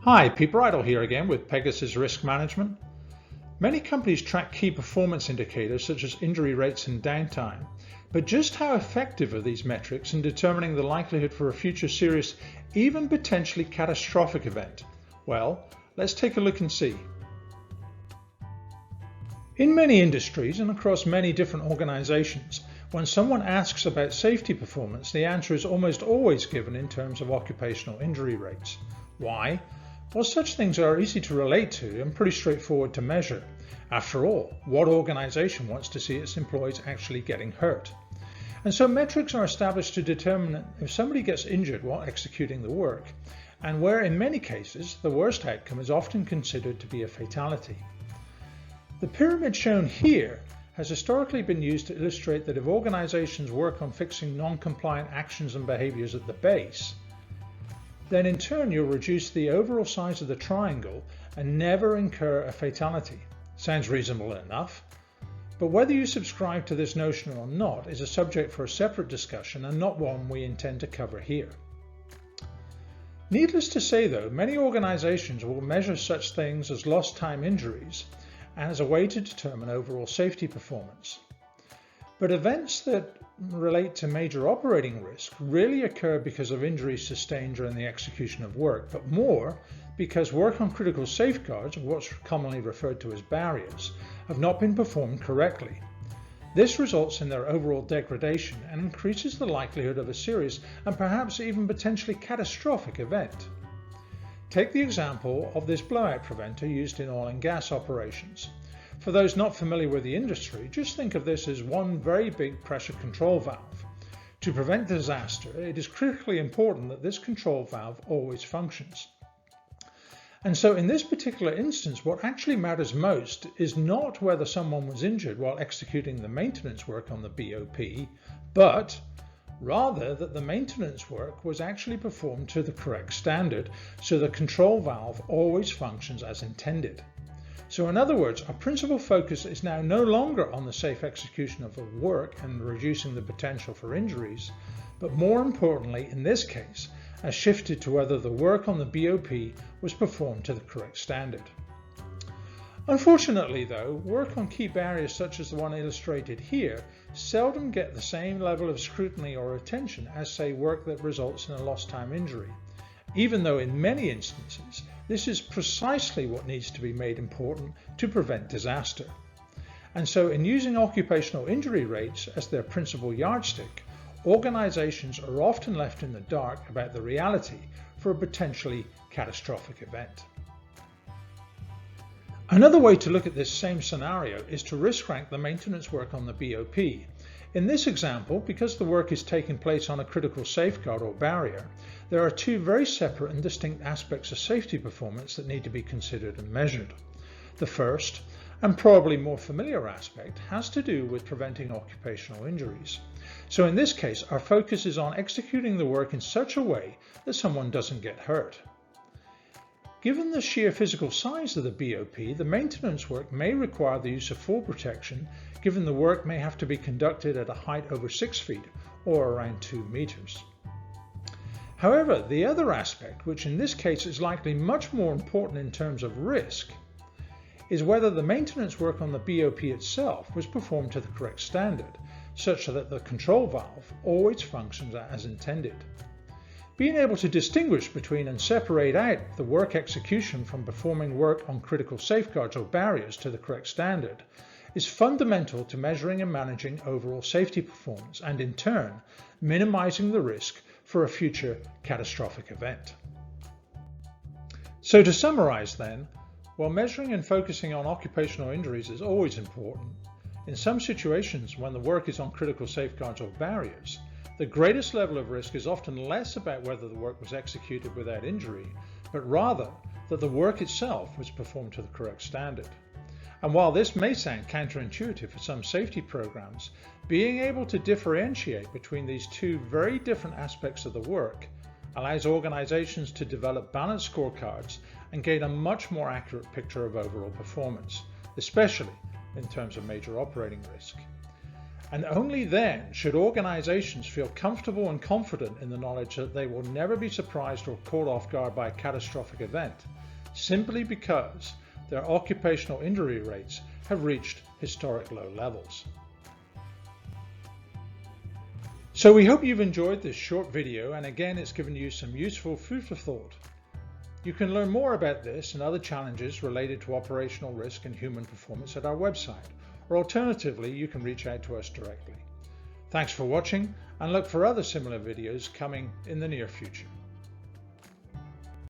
Hi, Pete Bridle here again with Pegasus Risk Management. Many companies track key performance indicators such as injury rates and downtime, but just how effective are these metrics in determining the likelihood for a future serious, even potentially catastrophic event? Well, let's take a look and see. In many industries and across many different organizations, when someone asks about safety performance, the answer is almost always given in terms of occupational injury rates. Why? Well, such things are easy to relate to and pretty straightforward to measure. After all, what organization wants to see its employees actually getting hurt? And so metrics are established to determine if somebody gets injured while executing the work, and where in many cases the worst outcome is often considered to be a fatality. The pyramid shown here has historically been used to illustrate that if organizations work on fixing non-compliant actions and behaviors at the base, then in turn you'll reduce the overall size of the triangle and never incur a fatality. Sounds reasonable enough, but whether you subscribe to this notion or not is a subject for a separate discussion and not one we intend to cover here. Needless to say though, many organizations will measure such things as lost time injuries and as a way to determine overall safety performance. But events that relate to major operating risk really occur because of injuries sustained during the execution of work, but more because work on critical safeguards, or what's commonly referred to as barriers, have not been performed correctly. This results in their overall degradation and increases the likelihood of a serious and perhaps even potentially catastrophic event. Take the example of this blowout preventer used in oil and gas operations. For those not familiar with the industry, just think of this as one very big pressure control valve. To prevent disaster, it is critically important that this control valve always functions. And so in this particular instance, what actually matters most is not whether someone was injured while executing the maintenance work on the BOP, but rather that the maintenance work was actually performed to the correct standard, so the control valve always functions as intended. So in other words, our principal focus is now no longer on the safe execution of the work and reducing the potential for injuries, but more importantly in this case, has shifted to whether the work on the BOP was performed to the correct standard. Unfortunately though, work on key barriers such as the one illustrated here seldom get the same level of scrutiny or attention as say work that results in a lost time injury, even though in many instances this is precisely what needs to be made important to prevent disaster. And so in using occupational injury rates as their principal yardstick, organizations are often left in the dark about the reality for a potentially catastrophic event. Another way to look at this same scenario is to risk rank the maintenance work on the BOP. In this example, because the work is taking place on a critical safeguard or barrier, there are two very separate and distinct aspects of safety performance that need to be considered and measured. The first, and probably more familiar aspect, has to do with preventing occupational injuries. So in this case, our focus is on executing the work in such a way that someone doesn't get hurt. Given the sheer physical size of the BOP, the maintenance work may require the use of fall protection, given the work may have to be conducted at a height over 6 feet or around 2 meters. However, the other aspect, which in this case is likely much more important in terms of risk, is whether the maintenance work on the BOP itself was performed to the correct standard, such that the control valve always functions as intended. Being able to distinguish between and separate out the work execution from performing work on critical safeguards or barriers to the correct standard is fundamental to measuring and managing overall safety performance and in turn minimizing the risk for a future catastrophic event. So to summarize then, while measuring and focusing on occupational injuries is always important, in some situations when the work is on critical safeguards or barriers, the greatest level of risk is often less about whether the work was executed without injury, but rather that the work itself was performed to the correct standard. And while this may sound counterintuitive for some safety programs, being able to differentiate between these two very different aspects of the work allows organizations to develop balanced scorecards and gain a much more accurate picture of overall performance, especially in terms of major operating risk. And only then should organizations feel comfortable and confident in the knowledge that they will never be surprised or caught off guard by a catastrophic event, simply because their occupational injury rates have reached historic low levels. So we hope you've enjoyed this short video, and again it's given you some useful food for thought. You can learn more about this and other challenges related to operational risk and human performance at our website, or alternatively you can reach out to us directly. Thanks for watching, and look for other similar videos coming in the near future.